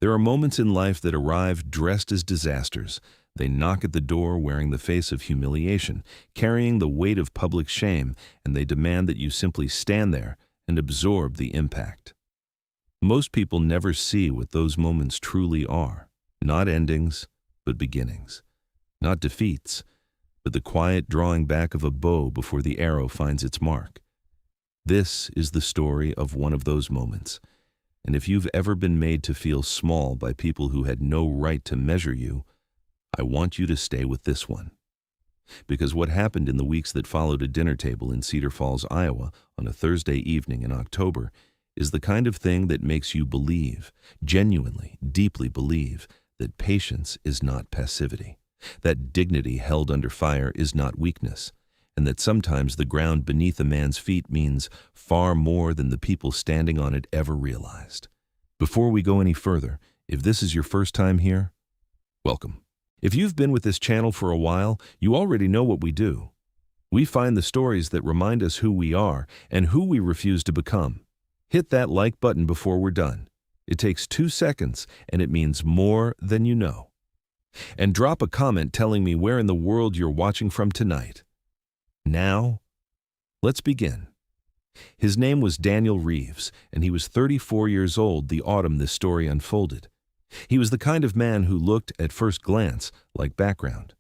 There are moments in life that arrive dressed as disasters. They knock at the door wearing the face of humiliation, carrying the weight of public shame, and they demand that you simply stand there and absorb the impact. Most people never see what those moments truly are. Not endings, but beginnings. Not defeats, but the quiet drawing back of a bow before the arrow finds its mark. This is the story of one of those moments. And if you've ever been made to feel small by people who had no right to measure you, I want you to stay with this one. Because what happened in the weeks that followed a dinner table in Cedar Falls, Iowa, on a Thursday evening in October, is the kind of thing that makes you believe, genuinely, deeply believe, that patience is not passivity, that dignity held under fire is not weakness, and that sometimes the ground beneath a man's feet means far more than the people standing on it ever realized. Before we go any further, if this is your first time here, welcome. If you've been with this channel for a while, you already know what we do. We find the stories that remind us who we are and who we refuse to become. Hit that like button before we're done. It takes 2 seconds, and it means more than you know. And drop a comment telling me where in the world you're watching from tonight. Now, let's begin. His name was Daniel Reeves, and he was 34 years old the autumn this story unfolded. He was the kind of man who looked, at first glance, like background.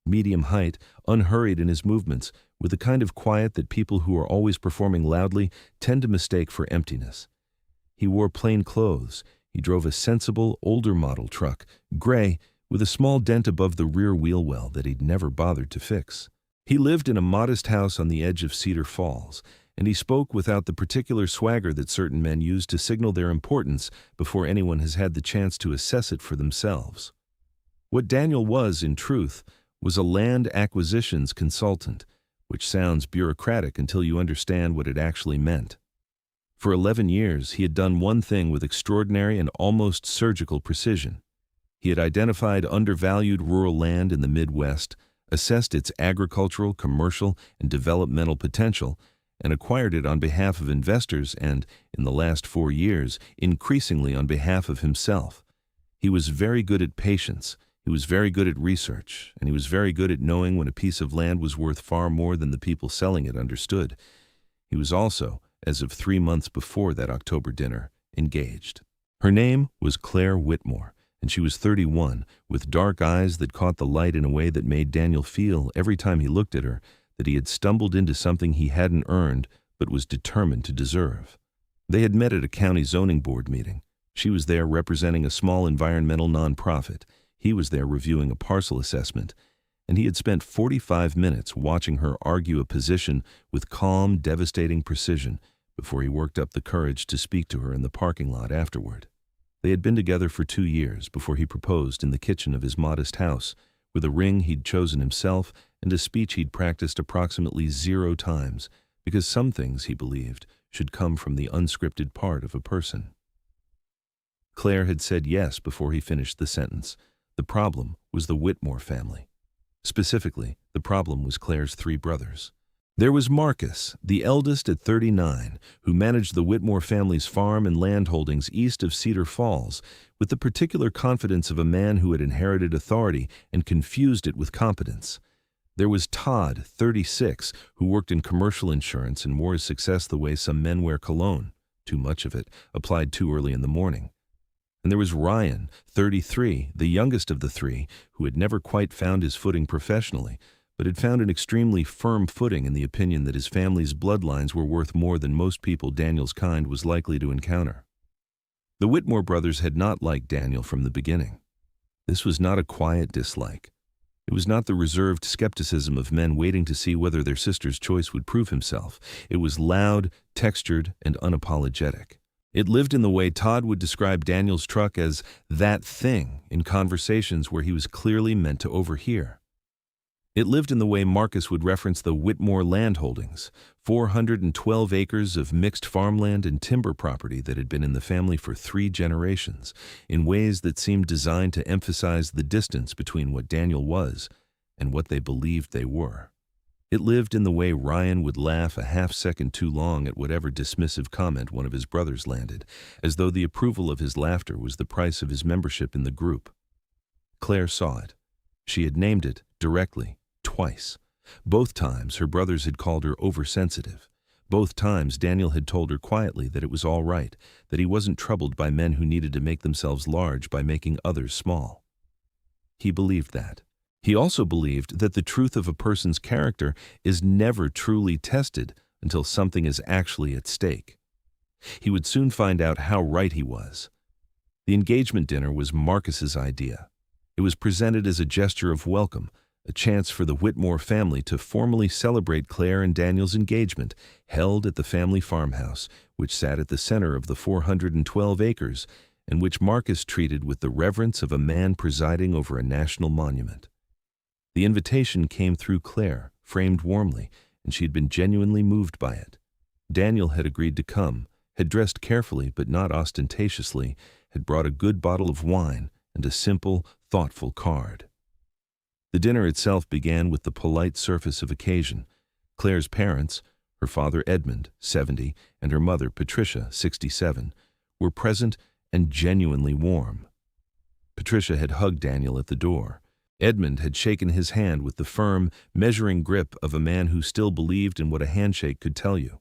Medium height, unhurried in his movements, with the kind of quiet that people who are always performing loudly tend to mistake for emptiness. He wore plain clothes. He drove a sensible, older model truck, gray, with a small dent above the rear wheel well that he'd never bothered to fix. He lived in a modest house on the edge of Cedar Falls, and he spoke without the particular swagger that certain men use to signal their importance before anyone has had the chance to assess it for themselves. What Daniel was, in truth, was a land acquisitions consultant, which sounds bureaucratic until you understand what it actually meant. For 11 years, he had done one thing with extraordinary and almost surgical precision. He had identified undervalued rural land in the Midwest, assessed its agricultural, commercial, and developmental potential, and acquired it on behalf of investors and, in the last 4 years, increasingly on behalf of himself. He was very good at patience, he was very good at research, and he was very good at knowing when a piece of land was worth far more than the people selling it understood. He was also, as of 3 months before that October dinner, engaged. Her name was Claire Whitmore, and she was 31, with dark eyes that caught the light in a way that made Daniel feel, every time he looked at her, that he had stumbled into something he hadn't earned but was determined to deserve. They had met at a county zoning board meeting. She was there representing a small environmental nonprofit. He was there reviewing a parcel assessment, and he had spent 45 minutes watching her argue a position with calm, devastating precision before he worked up the courage to speak to her in the parking lot afterward. They had been together for 2 years before he proposed in the kitchen of his modest house, with a ring he'd chosen himself and a speech he'd practiced approximately 0 times, because some things, he believed, should come from the unscripted part of a person. Claire had said yes before he finished the sentence. The problem was the Whitmore family. Specifically, the problem was Claire's 3 brothers. There was Marcus, the eldest at 39, who managed the Whitmore family's farm and land holdings east of Cedar Falls, with the particular confidence of a man who had inherited authority and confused it with competence. There was Todd, 36, who worked in commercial insurance and wore his success the way some men wear cologne, too much of it, applied too early in the morning. And there was Ryan, 33, the youngest of the 3, who had never quite found his footing professionally, but had found an extremely firm footing in the opinion that his family's bloodlines were worth more than most people Daniel's kind was likely to encounter. The Whitmore brothers had not liked Daniel from the beginning. This was not a quiet dislike. It was not the reserved skepticism of men waiting to see whether their sister's choice would prove himself. It was loud, textured, and unapologetic. It lived in the way Todd would describe Daniel's truck as that thing in conversations where he was clearly meant to overhear. It lived in the way Marcus would reference the Whitmore land holdings, 412 acres of mixed farmland and timber property that had been in the family for 3 generations, in ways that seemed designed to emphasize the distance between what Daniel was and what they believed they were. It lived in the way Ryan would laugh a half-second too long at whatever dismissive comment one of his brothers landed, as though the approval of his laughter was the price of his membership in the group. Claire saw it. She had named it directly, twice. Both times her brothers had called her oversensitive. Both times Daniel had told her quietly that it was all right, that he wasn't troubled by men who needed to make themselves large by making others small. He believed that. He also believed that the truth of a person's character is never truly tested until something is actually at stake. He would soon find out how right he was. The engagement dinner was Marcus's idea. It was presented as a gesture of welcome, a chance for the Whitmore family to formally celebrate Claire and Daniel's engagement, held at the family farmhouse, which sat at the center of the 412 acres, and which Marcus treated with the reverence of a man presiding over a national monument. The invitation came through Claire, framed warmly, and she had been genuinely moved by it. Daniel had agreed to come, had dressed carefully but not ostentatiously, had brought a good bottle of wine and a simple, thoughtful card. The dinner itself began with the polite surface of occasion. Claire's parents, her father Edmund, 70, and her mother Patricia, 67, were present and genuinely warm. Patricia had hugged Daniel at the door. Edmund had shaken his hand with the firm, measuring grip of a man who still believed in what a handshake could tell you.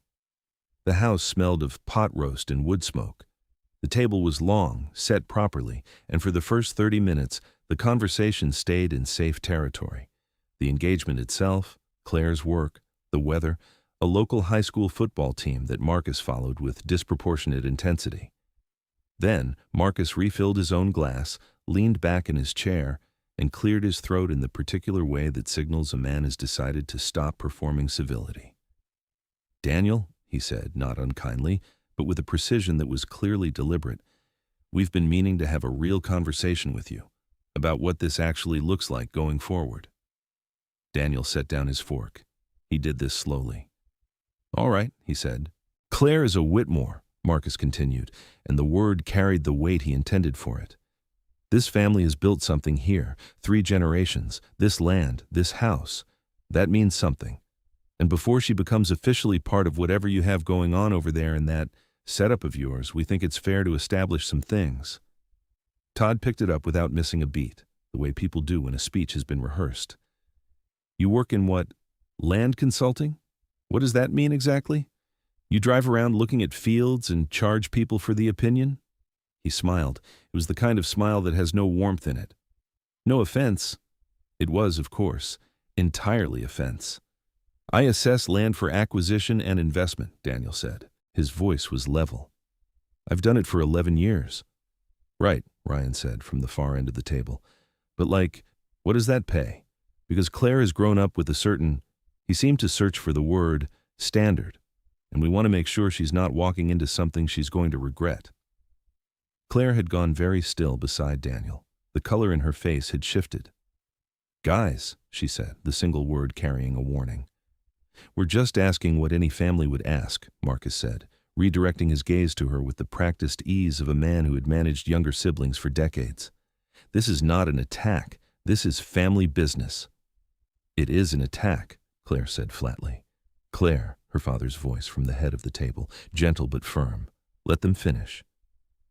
The house smelled of pot roast and wood smoke. The table was long, set properly, and for the first 30 minutes, the conversation stayed in safe territory. The engagement itself, Claire's work, the weather, a local high school football team that Marcus followed with disproportionate intensity. Then Marcus refilled his own glass, leaned back in his chair, and cleared his throat in the particular way that signals a man has decided to stop performing civility. "Daniel," he said, not unkindly, but with a precision that was clearly deliberate, "we've been meaning to have a real conversation with you about what this actually looks like going forward." Daniel set down his fork. He did this slowly. "All right," he said. "Claire is a Whitmore," Marcus continued, and the word carried the weight he intended for it. "This family has built something here, 3 generations, this land, this house. That means something. And before she becomes officially part of whatever you have going on over there in that setup of yours, we think it's fair to establish some things." Todd picked it up without missing a beat, the way people do when a speech has been rehearsed. "You work in what? Land consulting? What does that mean exactly? You drive around looking at fields and charge people for the opinion?" He smiled. It was the kind of smile that has no warmth in it. No offense. It was, of course, entirely offense. "I assess land for acquisition and investment," Daniel said. His voice was level. "I've done it for 11 years. "Right," Ryan said from the far end of the table. "But what does that pay? Because Claire has grown up with a certain," he seemed to search for the word, "standard, and we want to make sure she's not walking into something she's going to regret." Claire had gone very still beside Daniel. The color in her face had shifted. "Guys," she said, the single word carrying a warning. "We're just asking what any family would ask," Marcus said, redirecting his gaze to her with the practiced ease of a man who had managed younger siblings for decades. "This is not an attack. This is family business." "It is an attack," Claire said flatly. "Claire," her father's voice from the head of the table, gentle but firm. "Let them finish."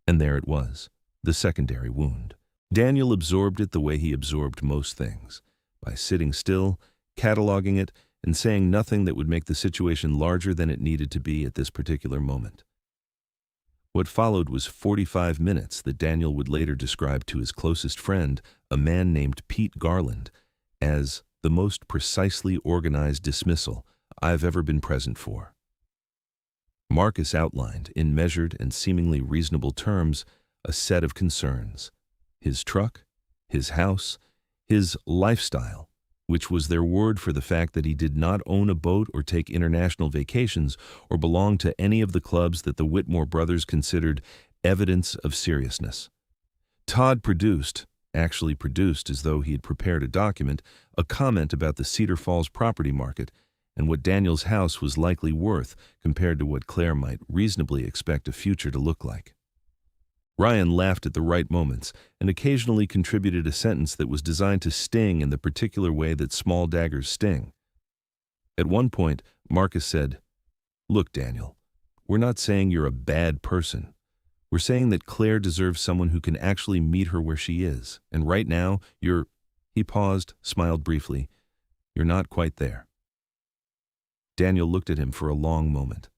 And there it was, the secondary wound. Daniel absorbed it the way he absorbed most things, by sitting still, cataloging it, and saying nothing that would make the situation larger than it needed to be at this particular moment. What followed was 45 minutes that Daniel would later describe to his closest friend, a man named Pete Garland, as the most precisely organized dismissal I've ever been present for. Marcus outlined, in measured and seemingly reasonable terms, a set of concerns. His truck, his house, his lifestyle, which was their word for the fact that he did not own a boat or take international vacations or belong to any of the clubs that the Whitmore brothers considered evidence of seriousness. Todd actually produced as though he had prepared a document, a comment about the Cedar Falls property market and what Daniel's house was likely worth compared to what Claire might reasonably expect a future to look like. Ryan laughed at the right moments and occasionally contributed a sentence that was designed to sting in the particular way that small daggers sting. At one point, Marcus said, "Look, Daniel, we're not saying you're a bad person. We're saying that Claire deserves someone who can actually meet her where she is. And right now, you're—" He paused, smiled briefly. "You're not quite there." Daniel looked at him for a long moment.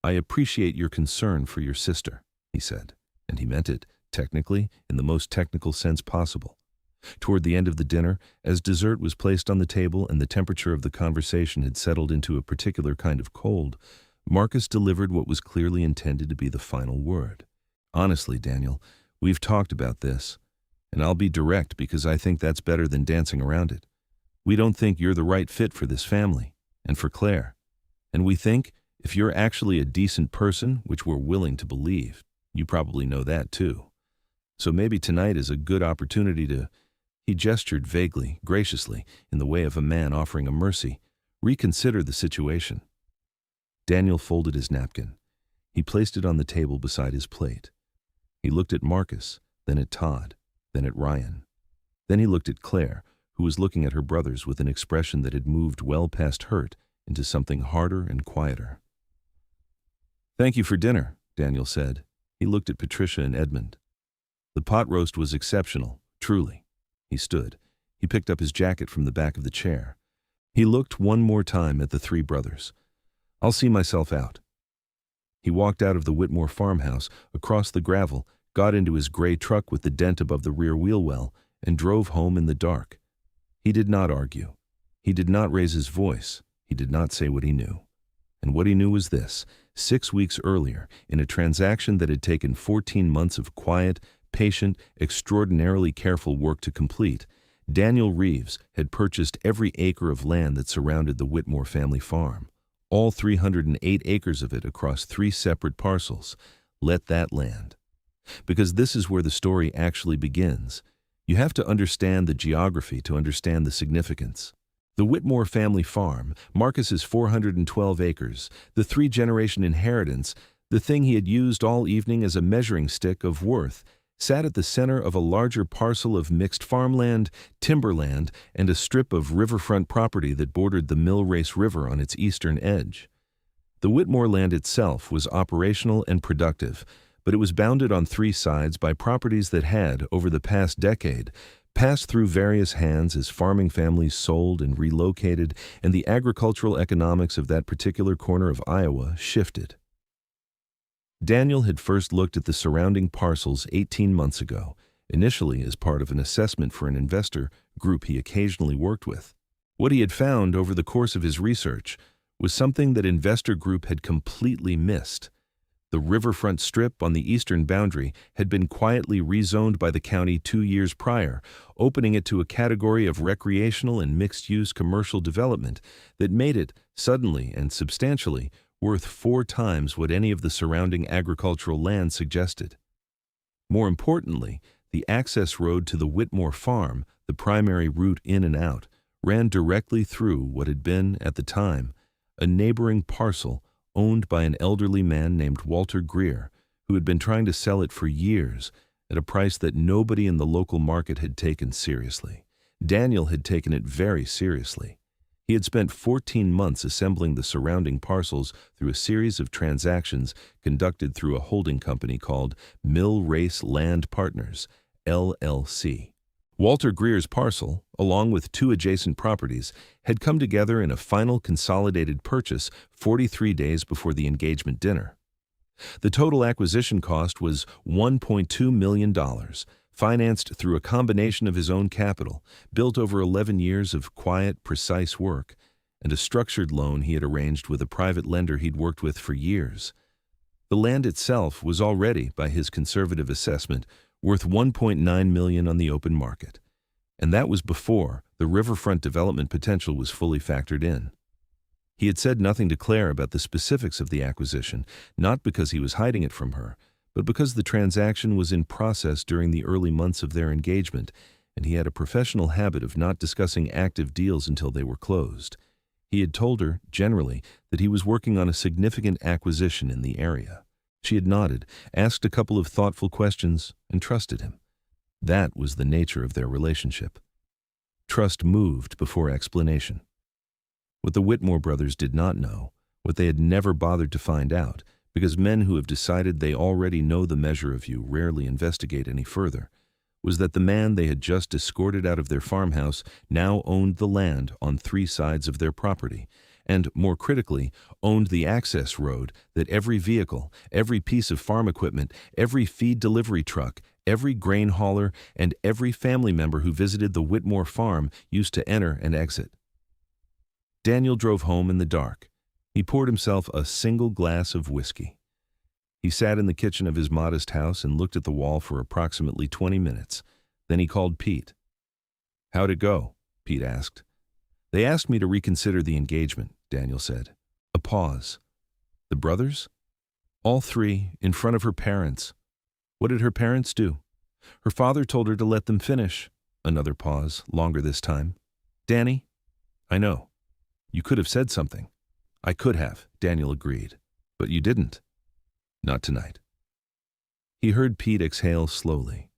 "I appreciate your concern for your sister," he said, and he meant it, technically, in the most technical sense possible. Toward the end of the dinner, as dessert was placed on the table and the temperature of the conversation had settled into a particular kind of cold, Marcus delivered what was clearly intended to be the final word. "Honestly, Daniel, we've talked about this, and I'll be direct because I think that's better than dancing around it. We don't think you're the right fit for this family, and for Claire. And we think, if you're actually a decent person, which we're willing to believe, you probably know that too. So maybe tonight is a good opportunity to—" He gestured vaguely, graciously, in the way of a man offering a mercy. "Reconsider the situation." Daniel folded his napkin. He placed it on the table beside his plate. He looked at Marcus, then at Todd, then at Ryan. Then he looked at Claire, who was looking at her brothers with an expression that had moved well past hurt into something harder and quieter. "Thank you for dinner," Daniel said. He looked at Patricia and Edmund. "The pot roast was exceptional, truly." He stood. He picked up his jacket from the back of the chair. He looked one more time at the three brothers. "I'll see myself out." He walked out of the Whitmore farmhouse, across the gravel, got into his gray truck with the dent above the rear wheel well, and drove home in the dark. He did not argue. He did not raise his voice. He did not say what he knew. And what he knew was this: 6 weeks earlier, in a transaction that had taken 14 months of quiet, patient, extraordinarily careful work to complete, Daniel Reeves had purchased every acre of land that surrounded the Whitmore family farm, all 308 acres of it across 3 separate parcels. Let that land. Because this is where the story actually begins. You have to understand the geography to understand the significance. The Whitmore family farm, Marcus's 412 acres, the 3-generation inheritance, the thing he had used all evening as a measuring stick of worth, sat at the center of a larger parcel of mixed farmland, timberland, and a strip of riverfront property that bordered the Mill Race River on its eastern edge. The Whitmore land itself was operational and productive, but it was bounded on 3 sides by properties that had, over the past decade, passed through various hands as farming families sold and relocated, and the agricultural economics of that particular corner of Iowa shifted. Daniel had first looked at the surrounding parcels 18 months ago, initially as part of an assessment for an investor group he occasionally worked with. What he had found over the course of his research was something that investor group had completely missed. The riverfront strip on the eastern boundary had been quietly rezoned by the county 2 years prior, opening it to a category of recreational and mixed-use commercial development that made it, suddenly and substantially, worth 4 times what any of the surrounding agricultural land suggested. More importantly, the access road to the Whitmore farm, the primary route in and out, ran directly through what had been, at the time, a neighboring parcel owned by an elderly man named Walter Greer, who had been trying to sell it for years at a price that nobody in the local market had taken seriously. Daniel had taken it very seriously. He had spent 14 months assembling the surrounding parcels through a series of transactions conducted through a holding company called Mill Race Land Partners, LLC. Walter Greer's parcel, along with 2 adjacent properties, had come together in a final consolidated purchase 43 days before the engagement dinner. The total acquisition cost was $1.2 million, financed through a combination of his own capital, built over 11 years of quiet, precise work, and a structured loan he had arranged with a private lender he'd worked with for years. The land itself was already, by his conservative assessment, worth $1.9 million on the open market. And that was before the riverfront development potential was fully factored in. He had said nothing to Claire about the specifics of the acquisition, not because he was hiding it from her, but because the transaction was in process during the early months of their engagement, and he had a professional habit of not discussing active deals until they were closed. He had told her, generally, that he was working on a significant acquisition in the area. She had nodded, asked a couple of thoughtful questions, and trusted him. That was the nature of their relationship. Trust moved before explanation. What the Whitmore brothers did not know, what they had never bothered to find out, because men who have decided they already know the measure of you rarely investigate any further, was that the man they had just escorted out of their farmhouse now owned the land on 3 sides of their property, and, more critically, owned the access road that every vehicle, every piece of farm equipment, every feed delivery truck, every grain hauler, and every family member who visited the Whitmore farm used to enter and exit. Daniel drove home in the dark. He poured himself a single glass of whiskey. He sat in the kitchen of his modest house and looked at the wall for approximately 20 minutes. Then he called Pete. "How'd it go?" Pete asked. "They asked me to reconsider the engagement," Daniel said. A pause. "The brothers?" "All 3, in front of her parents." "What did her parents do?" "Her father told her to let them finish." Another pause, longer this time. "Danny?" "I know. You could have said something." "I could have," Daniel agreed. "But you didn't." "Not tonight." He heard Pete exhale slowly.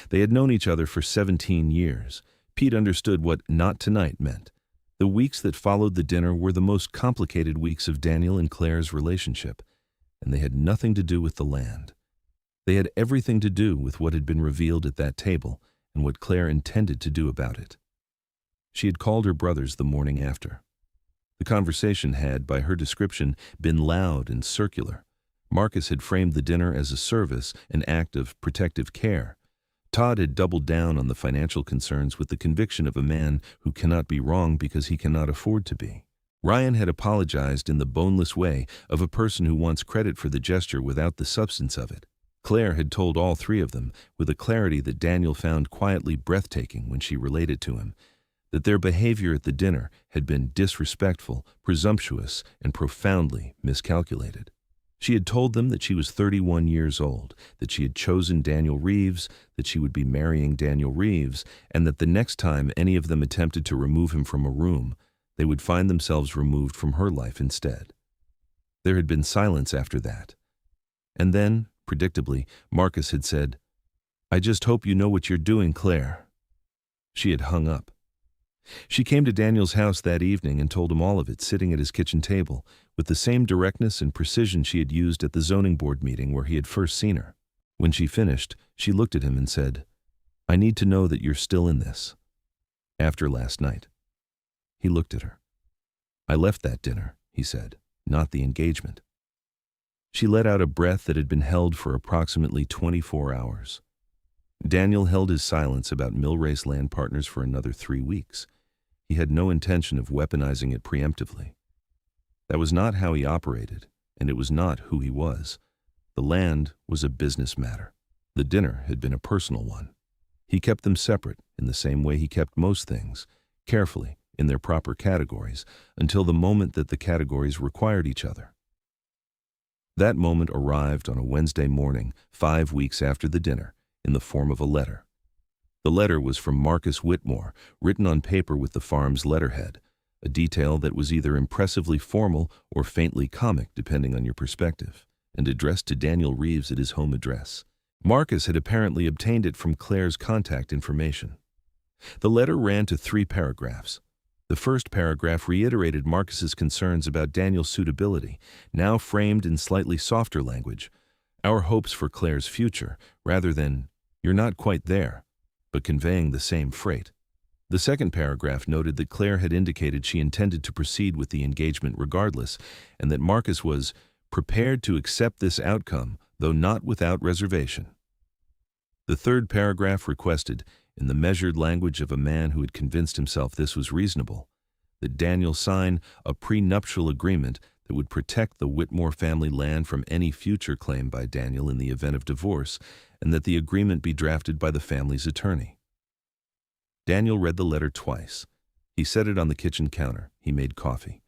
They had known each other for 17 years. Pete understood what "not tonight" meant. The weeks that followed the dinner were the most complicated weeks of Daniel and Claire's relationship, and they had nothing to do with the land. They had everything to do with what had been revealed at that table and what Claire intended to do about it. She had called her brothers the morning after. The conversation had, by her description, been loud and circular. Marcus had framed the dinner as a service, an act of protective care. Todd had doubled down on the financial concerns with the conviction of a man who cannot be wrong because he cannot afford to be. Ryan had apologized in the boneless way of a person who wants credit for the gesture without the substance of it. Claire had told all 3 of them, with a clarity that Daniel found quietly breathtaking when she related to him, that their behavior at the dinner had been disrespectful, presumptuous, and profoundly miscalculated. She had told them that she was 31 years old, that she had chosen Daniel Reeves, that she would be marrying Daniel Reeves, and that the next time any of them attempted to remove him from a room, they would find themselves removed from her life instead. There had been silence after that. And then, predictably, Marcus had said, "I just hope you know what you're doing, Claire." She had hung up. She came to Daniel's house that evening and told him all of it, sitting at his kitchen table, with the same directness and precision she had used at the zoning board meeting where he had first seen her. When she finished, she looked at him and said, "I need to know that you're still in this. After last night." He looked at her. "I left that dinner," he said, "not the engagement." She let out a breath that had been held for approximately 24 hours. Daniel held his silence about Millrace Land Partners for another 3 weeks. He had no intention of weaponizing it preemptively. That was not how he operated, and it was not who he was. The land was a business matter. The dinner had been a personal one. He kept them separate in the same way he kept most things, carefully, in their proper categories, until the moment that the categories required each other. That moment arrived on a Wednesday morning, 5 weeks after the dinner, in the form of a letter. The letter was from Marcus Whitmore, written on paper with the farm's letterhead, a detail that was either impressively formal or faintly comic, depending on your perspective, and addressed to Daniel Reeves at his home address. Marcus had apparently obtained it from Claire's contact information. The letter ran to 3 paragraphs. The first paragraph reiterated Marcus's concerns about Daniel's suitability, now framed in slightly softer language, our hopes for Claire's future, rather than, "You're not quite there," but conveying the same freight. The second paragraph noted that Claire had indicated she intended to proceed with the engagement regardless, and that Marcus was prepared to accept this outcome, though not without reservation. The third paragraph requested, in the measured language of a man who had convinced himself this was reasonable, that Daniel sign a prenuptial agreement that would protect the Whitmore family land from any future claim by Daniel in the event of divorce, and that the agreement be drafted by the family's attorney. Daniel read the letter twice. He set it on the kitchen counter. He made coffee.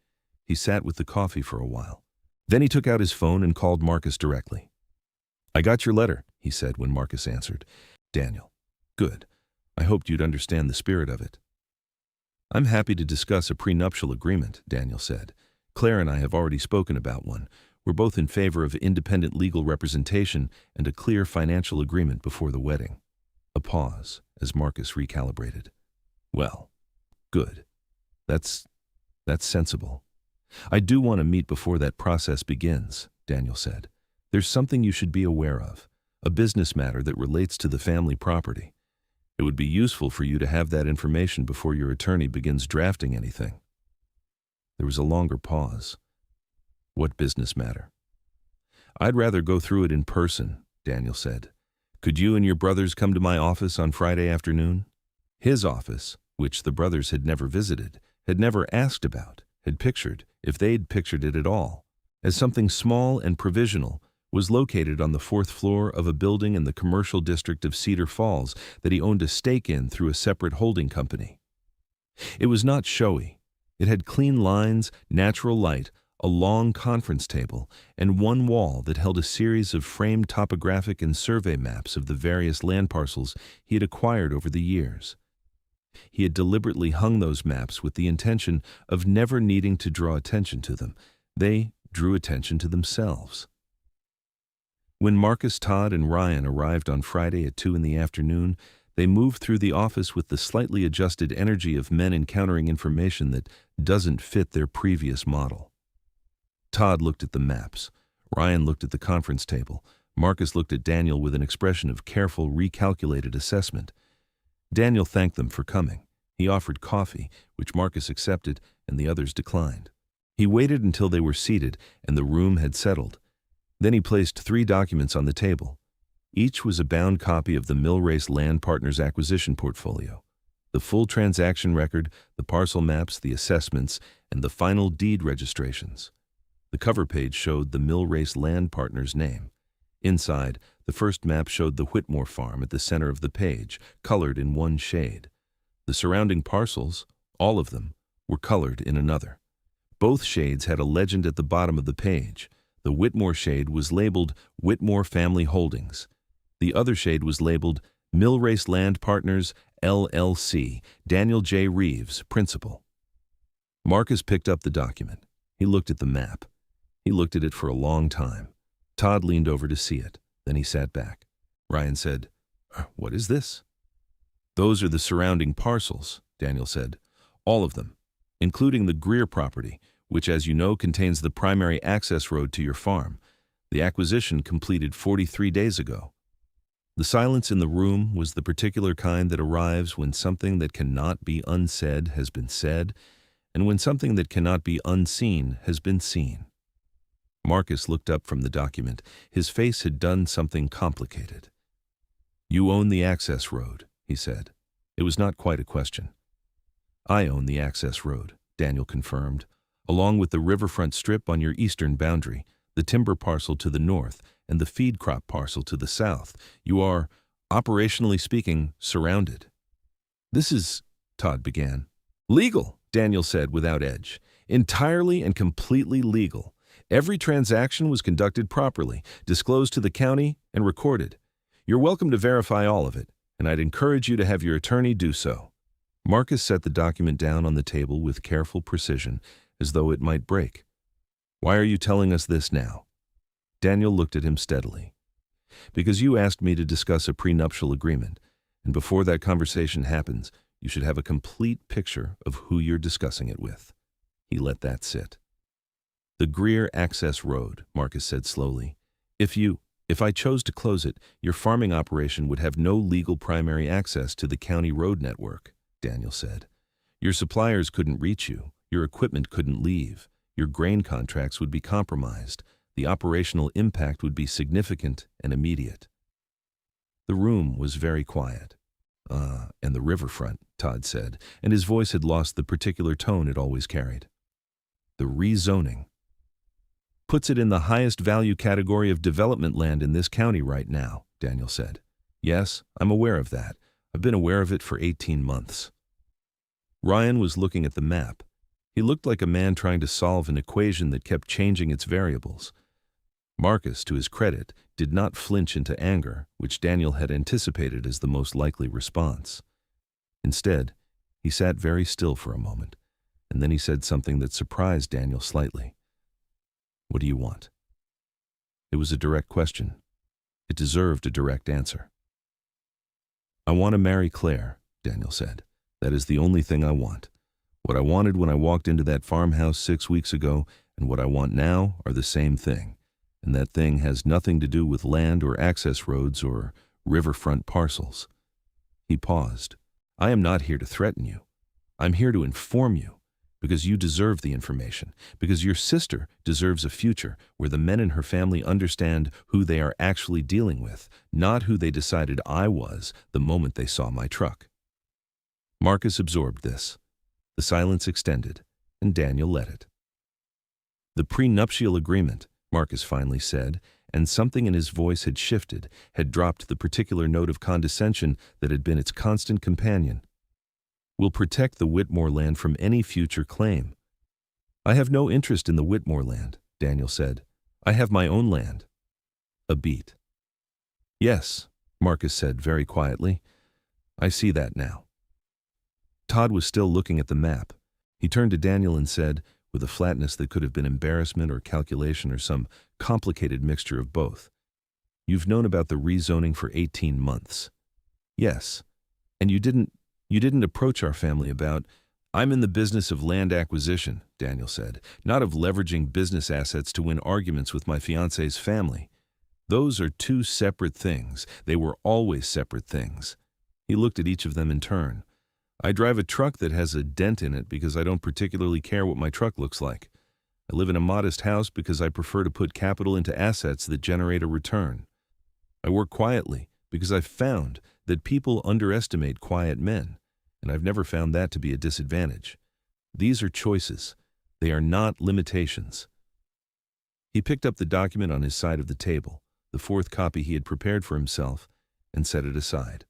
He sat with the coffee for a while. Then he took out his phone and called Marcus directly. "I got your letter," he said when Marcus answered. "Daniel, good. I hoped you'd understand the spirit of it." "I'm happy to discuss a prenuptial agreement," Daniel said. "Claire and I have already spoken about one. We're both in favor of independent legal representation and a clear financial agreement before the wedding." A pause as Marcus recalibrated. "Well, good. That's That's sensible. I do want to meet before that process begins, Daniel said. There's something you should be aware of, a business matter that relates to the family property. It would be useful for you to have that information before your attorney begins drafting anything. There was a longer pause. What business matter? I'd rather go through it in person, Daniel said. Could you and your brothers come to my office on Friday afternoon? His office, which the brothers had never visited, had never asked about, had pictured, if they'd pictured it at all, as something small and provisional, was located on the 4th floor of a building in the commercial district of Cedar Falls that he owned a stake in through a separate holding company. It was not showy. It had clean lines, natural light, a long conference table, and one wall that held a series of framed topographic and survey maps of the various land parcels he had acquired over the years. He had deliberately hung those maps with the intention of never needing to draw attention to them. They drew attention to themselves. When Marcus, Todd, and Ryan arrived on Friday at 2 p.m, they moved through the office with the slightly adjusted energy of men encountering information that doesn't fit their previous model. Todd looked at the maps. Ryan looked at the conference table. Marcus looked at Daniel with an expression of careful, recalculated assessment. Daniel thanked them for coming. He offered coffee, which Marcus accepted, and the others declined. He waited until they were seated and the room had settled. Then he placed 3 documents on the table. Each was a bound copy of the Millrace Land Partners acquisition portfolio. The full transaction record, the parcel maps, the assessments, and the final deed registrations. The cover page showed the Millrace Land Partners name. Inside, the first map showed the Whitmore farm at the center of the page, colored in one shade. The surrounding parcels, all of them, were colored in another. Both shades had a legend at the bottom of the page. The Whitmore shade was labeled Whitmore Family Holdings. The other shade was labeled Millrace Land Partners, LLC, Daniel J. Reeves, Principal. Marcus picked up the document. He looked at the map. He looked at it for a long time. Todd leaned over to see it. Then he sat back. Ryan said, "What is this?" "Those are the surrounding parcels," Daniel said. "All of them, including the Greer property, which, as you know, contains the primary access road to your farm. The acquisition completed 43 days ago." The silence in the room was the particular kind that arrives when something that cannot be unsaid has been said, and when something that cannot be unseen has been seen. Marcus looked up from the document. His face had done something complicated. "You own the access road," he said. It was not quite a question. "I own the access road," Daniel confirmed, "along with the riverfront strip on your eastern boundary, the timber parcel to the north, and the feed crop parcel to the south. You are, operationally speaking, surrounded." "This is," Todd began. "Legal," Daniel said without edge. "Entirely and completely legal. Every transaction was conducted properly, disclosed to the county, and recorded. You're welcome to verify all of it, and I'd encourage you to have your attorney do so." Marcus set the document down on the table with careful precision, as though it might break. "Why are you telling us this now?" Daniel looked at him steadily. "Because you asked me to discuss a prenuptial agreement, and before that conversation happens, you should have a complete picture of who you're discussing it with." He let that sit. "The Greer Access Road," Marcus said slowly. If I chose to close it, your farming operation would have no legal primary access to the county road network," Daniel said. "Your suppliers couldn't reach you. Your equipment couldn't leave. Your grain contracts would be compromised. The operational impact would be significant and immediate." The room was very quiet. And the riverfront," Todd said, and his voice had lost the particular tone it always carried. "The rezoning puts it in the highest value category of development land in this county right now," Daniel said. "Yes, I'm aware of that. I've been aware of it for 18 months. Ryan was looking at the map. He looked like a man trying to solve an equation that kept changing its variables. Marcus, to his credit, did not flinch into anger, which Daniel had anticipated as the most likely response. Instead, he sat very still for a moment, and then he said something that surprised Daniel slightly. "What do you want?" It was a direct question. It deserved a direct answer. "I want to marry Claire," Daniel said. "That is the only thing I want. What I wanted when I walked into that farmhouse 6 weeks ago and what I want now are the same thing. And that thing has nothing to do with land or access roads or riverfront parcels." He paused. "I am not here to threaten you. I'm here to inform you, because you deserve the information, because your sister deserves a future where the men in her family understand who they are actually dealing with, not who they decided I was the moment they saw my truck." Marcus absorbed this. The silence extended, and Daniel let it. "The prenuptial agreement," Marcus finally said, and something in his voice had shifted, had dropped the particular note of condescension that had been its constant companion. "Will protect the Whitmore land from any future claim." "I have no interest in the Whitmore land," Daniel said. "I have my own land." A beat. "Yes," Marcus said very quietly. "I see that now." Todd was still looking at the map. He turned to Daniel and said, with a flatness that could have been embarrassment or calculation or some complicated mixture of both, "You've known about the rezoning for 18 months. "Yes. And you didn't approach our family about—" "I'm in the business of land acquisition," Daniel said, "not of leveraging business assets to win arguments with my fiance's family. Those are two separate things. They were always separate things." He looked at each of them in turn. "I drive a truck that has a dent in it because I don't particularly care what my truck looks like. I live in a modest house because I prefer to put capital into assets that generate a return. I work quietly because I've found that people underestimate quiet men, and I've never found that to be a disadvantage. These are choices. They are not limitations." He picked up the document on his side of the table, the fourth copy he had prepared for himself, and set it aside.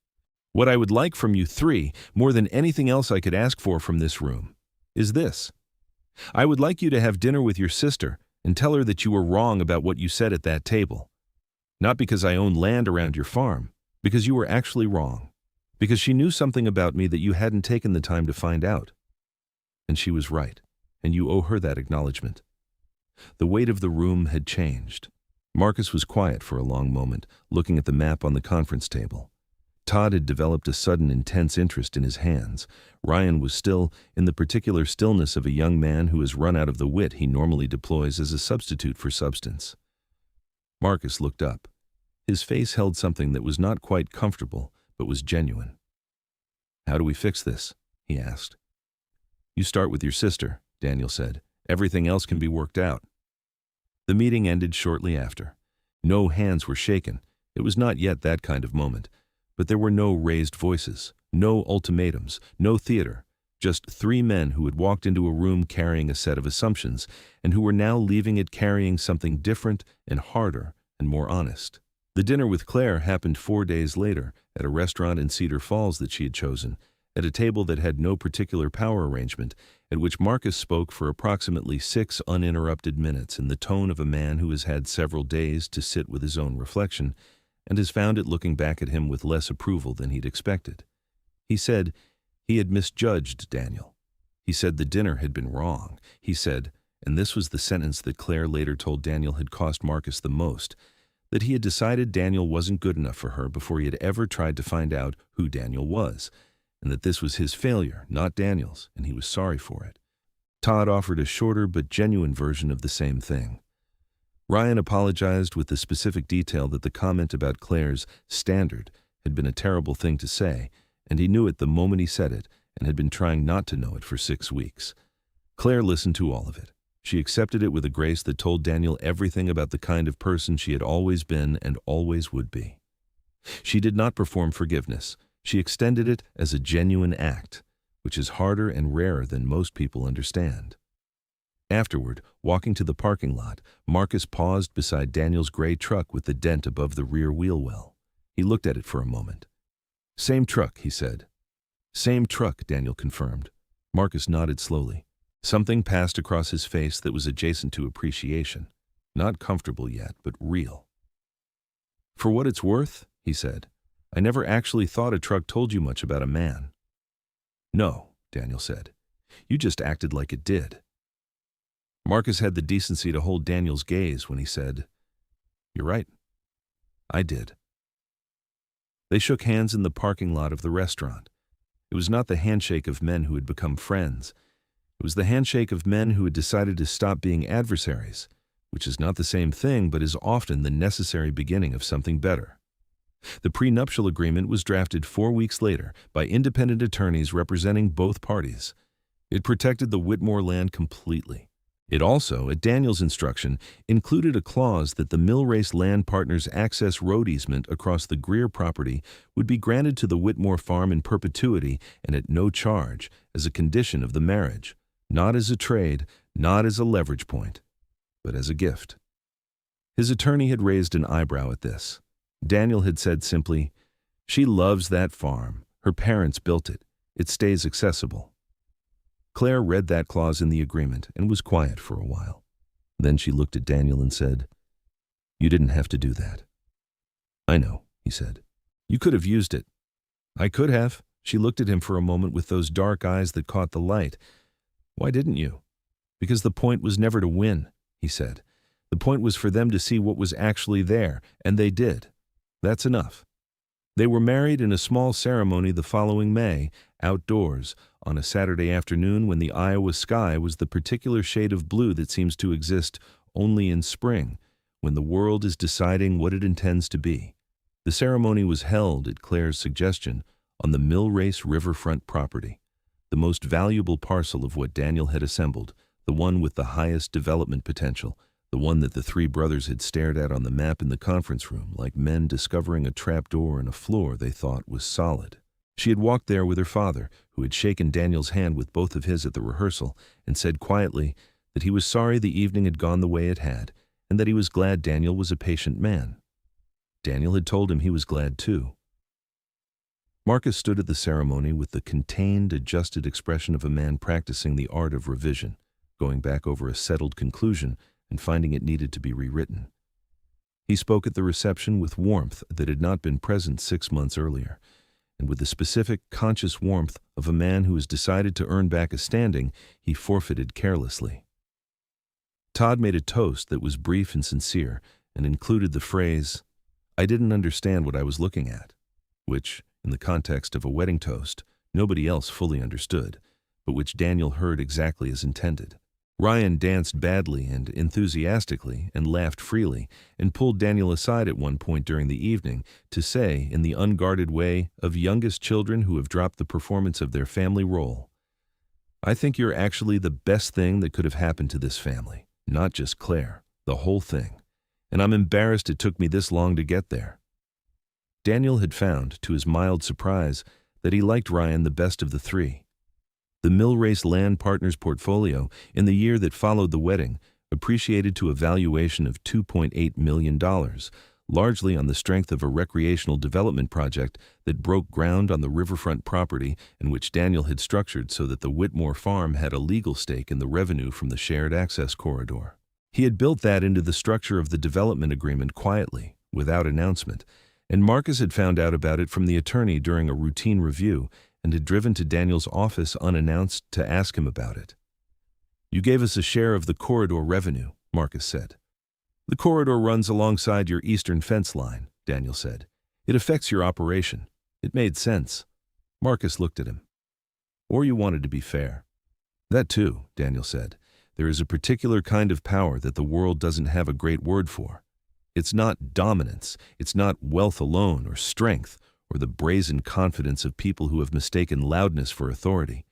"What I would like from you three, more than anything else I could ask for from this room, is this. I would like you to have dinner with your sister and tell her that you were wrong about what you said at that table. Not because I own land around your farm, because you were actually wrong. Because she knew something about me that you hadn't taken the time to find out. And she was right, and you owe her that acknowledgement." The weight of the room had changed. Marcus was quiet for a long moment, looking at the map on the conference table. Todd had developed a sudden intense interest in his hands. Ryan was still in the particular stillness of a young man who has run out of the wit he normally deploys as a substitute for substance. Marcus looked up. His face held something that was not quite comfortable, but was genuine. "How do we fix this?" he asked. "You start with your sister," Daniel said. "Everything else can be worked out." The meeting ended shortly after. No hands were shaken. It was not yet that kind of moment. But there were no raised voices, no ultimatums, no theater, just three men who had walked into a room carrying a set of assumptions and who were now leaving it carrying something different and harder and more honest. The dinner with Claire happened 4 days later at a restaurant in Cedar Falls that she had chosen, at a table that had no particular power arrangement, at which Marcus spoke for approximately 6 uninterrupted minutes in the tone of a man who has had several days to sit with his own reflection and has found it looking back at him with less approval than he'd expected. He said he had misjudged Daniel. He said the dinner had been wrong. He said, and this was the sentence that Claire later told Daniel had cost Marcus the most, that he had decided Daniel wasn't good enough for her before he had ever tried to find out who Daniel was, and that this was his failure, not Daniel's, and he was sorry for it. Todd offered a shorter but genuine version of the same thing. Ryan apologized with the specific detail that the comment about Claire's standard had been a terrible thing to say, and he knew it the moment he said it and had been trying not to know it for 6 weeks. Claire listened to all of it. She accepted it with a grace that told Daniel everything about the kind of person she had always been and always would be. She did not perform forgiveness. She extended it as a genuine act, which is harder and rarer than most people understand. Afterward, walking to the parking lot, Marcus paused beside Daniel's gray truck with the dent above the rear wheel well. He looked at it for a moment. "Same truck," he said. "Same truck," Daniel confirmed. Marcus nodded slowly. Something passed across his face that was adjacent to appreciation. Not comfortable yet, but real. "For what it's worth," he said, "I never actually thought a truck told you much about a man." "No," Daniel said. "You just acted like it did." Marcus had the decency to hold Daniel's gaze when he said, "You're right. I did." They shook hands in the parking lot of the restaurant. It was not the handshake of men who had become friends. It was the handshake of men who had decided to stop being adversaries, which is not the same thing but is often the necessary beginning of something better. The prenuptial agreement was drafted 4 weeks later by independent attorneys representing both parties. It protected the Whitmore land completely. It also, at Daniel's instruction, included a clause that the Millrace land partners' access road easement across the Greer property would be granted to the Whitmore farm in perpetuity and at no charge as a condition of the marriage, not as a trade, not as a leverage point, but as a gift. His attorney had raised an eyebrow at this. Daniel had said simply, "She loves that farm. Her parents built it. It stays accessible." Claire read that clause in the agreement and was quiet for a while. Then she looked at Daniel and said, "You didn't have to do that." "I know," he said. "You could have used it." "I could have." She looked at him for a moment with those dark eyes that caught the light. "Why didn't you?" "Because the point was never to win," he said. "The point was for them to see what was actually there, and they did. That's enough." They were married in a small ceremony the following May, outdoors, on a Saturday afternoon when the Iowa sky was the particular shade of blue that seems to exist only in spring, when the world is deciding what it intends to be. The ceremony was held, at Claire's suggestion, on the Millrace riverfront property, the most valuable parcel of what Daniel had assembled, the one with the highest development potential, the one that the three brothers had stared at on the map in the conference room, like men discovering a trapdoor in a floor they thought was solid. She had walked there with her father, who had shaken Daniel's hand with both of his at the rehearsal, and said quietly that he was sorry the evening had gone the way it had, and that he was glad Daniel was a patient man. Daniel had told him he was glad too. Marcus stood at the ceremony with the contained, adjusted expression of a man practicing the art of revision, going back over a settled conclusion and finding it needed to be rewritten. He spoke at the reception with warmth that had not been present 6 months earlier, and with the specific, conscious warmth of a man who has decided to earn back a standing he forfeited carelessly. Todd made a toast that was brief and sincere and included the phrase, "I didn't understand what I was looking at," which, in the context of a wedding toast, nobody else fully understood, but which Daniel heard exactly as intended. Ryan danced badly and enthusiastically and laughed freely and pulled Daniel aside at one point during the evening to say, in the unguarded way of youngest children who have dropped the performance of their family role, "I think you're actually the best thing that could have happened to this family, not just Claire, the whole thing, and I'm embarrassed it took me this long to get there." Daniel had found, to his mild surprise, that he liked Ryan the best of the three. The Millrace land partners' portfolio, in the year that followed the wedding, appreciated to a valuation of $2.8 million, largely on the strength of a recreational development project that broke ground on the riverfront property and which Daniel had structured so that the Whitmore farm had a legal stake in the revenue from the shared access corridor. He had built that into the structure of the development agreement quietly, without announcement, and Marcus had found out about it from the attorney during a routine review and had driven to Daniel's office unannounced to ask him about it. "You gave us a share of the corridor revenue," Marcus said. "The corridor runs alongside your eastern fence line," Daniel said. "It affects your operation." It made sense. Marcus looked at him. "Or you wanted to be fair." "That too," Daniel said. "There is a particular kind of power that the world doesn't have a great word for. It's not dominance, it's not wealth alone or strength, or the brazen confidence of people who have mistaken loudness for authority.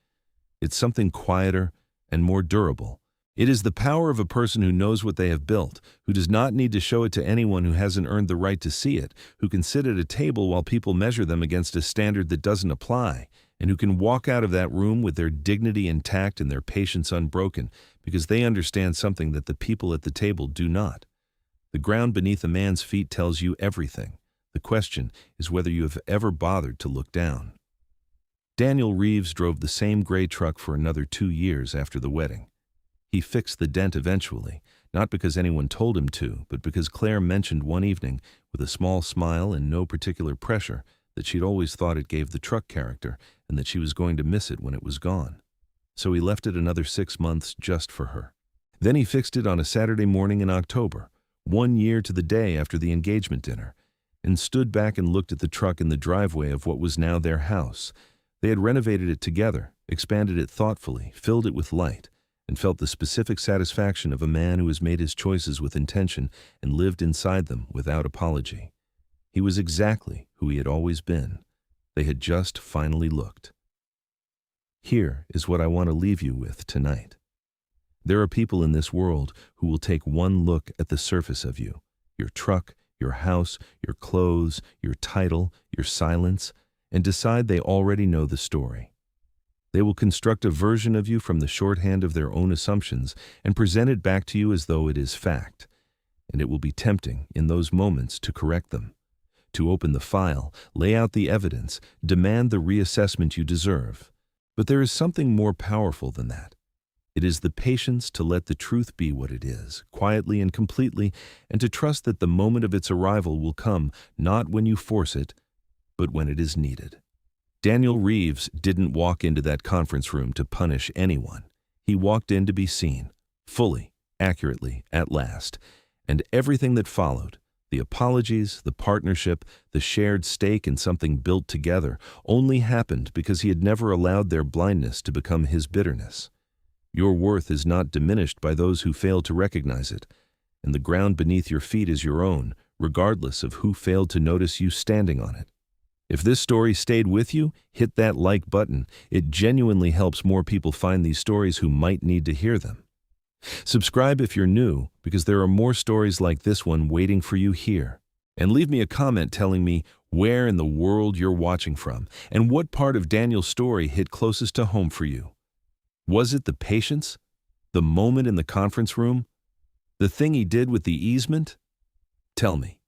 It's something quieter and more durable. It is the power of a person who knows what they have built, who does not need to show it to anyone who hasn't earned the right to see it, who can sit at a table while people measure them against a standard that doesn't apply, and who can walk out of that room with their dignity intact and their patience unbroken, because they understand something that the people at the table do not. The ground beneath a man's feet tells you everything. The question is whether you have ever bothered to look down." Daniel Reeves drove the same gray truck for another 2 years after the wedding. He fixed the dent eventually, not because anyone told him to, but because Claire mentioned one evening, with a small smile and no particular pressure, that she'd always thought it gave the truck character and that she was going to miss it when it was gone. So he left it another 6 months just for her. Then he fixed it on a Saturday morning in October, 1 year to the day after the engagement dinner, and stood back and looked at the truck in the driveway of what was now their house. They had renovated it together, expanded it thoughtfully, filled it with light, and felt the specific satisfaction of a man who has made his choices with intention and lived inside them without apology. He was exactly who he had always been. They had just finally looked. Here is what I want to leave you with tonight. There are people in this world who will take one look at the surface of you, your truck, your house, your clothes, your title, your silence, and decide they already know the story. They will construct a version of you from the shorthand of their own assumptions and present it back to you as though it is fact. And it will be tempting in those moments to correct them, to open the file, lay out the evidence, demand the reassessment you deserve. But there is something more powerful than that. It is the patience to let the truth be what it is, quietly and completely, and to trust that the moment of its arrival will come not when you force it, but when it is needed. Daniel Reeves didn't walk into that conference room to punish anyone. He walked in to be seen, fully, accurately, at last. And everything that followed, the apologies, the partnership, the shared stake in something built together, only happened because he had never allowed their blindness to become his bitterness. Your worth is not diminished by those who fail to recognize it, and the ground beneath your feet is your own, regardless of who failed to notice you standing on it. If this story stayed with you, hit that like button. It genuinely helps more people find these stories who might need to hear them. Subscribe if you're new, because there are more stories like this one waiting for you here. And leave me a comment telling me where in the world you're watching from, and what part of Daniel's story hit closest to home for you. Was it the patience? The moment in the conference room? The thing he did with the easement? Tell me.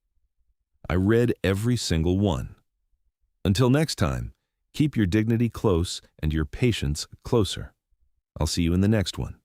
I read every single one. Until next time, keep your dignity close and your patience closer. I'll see you in the next one.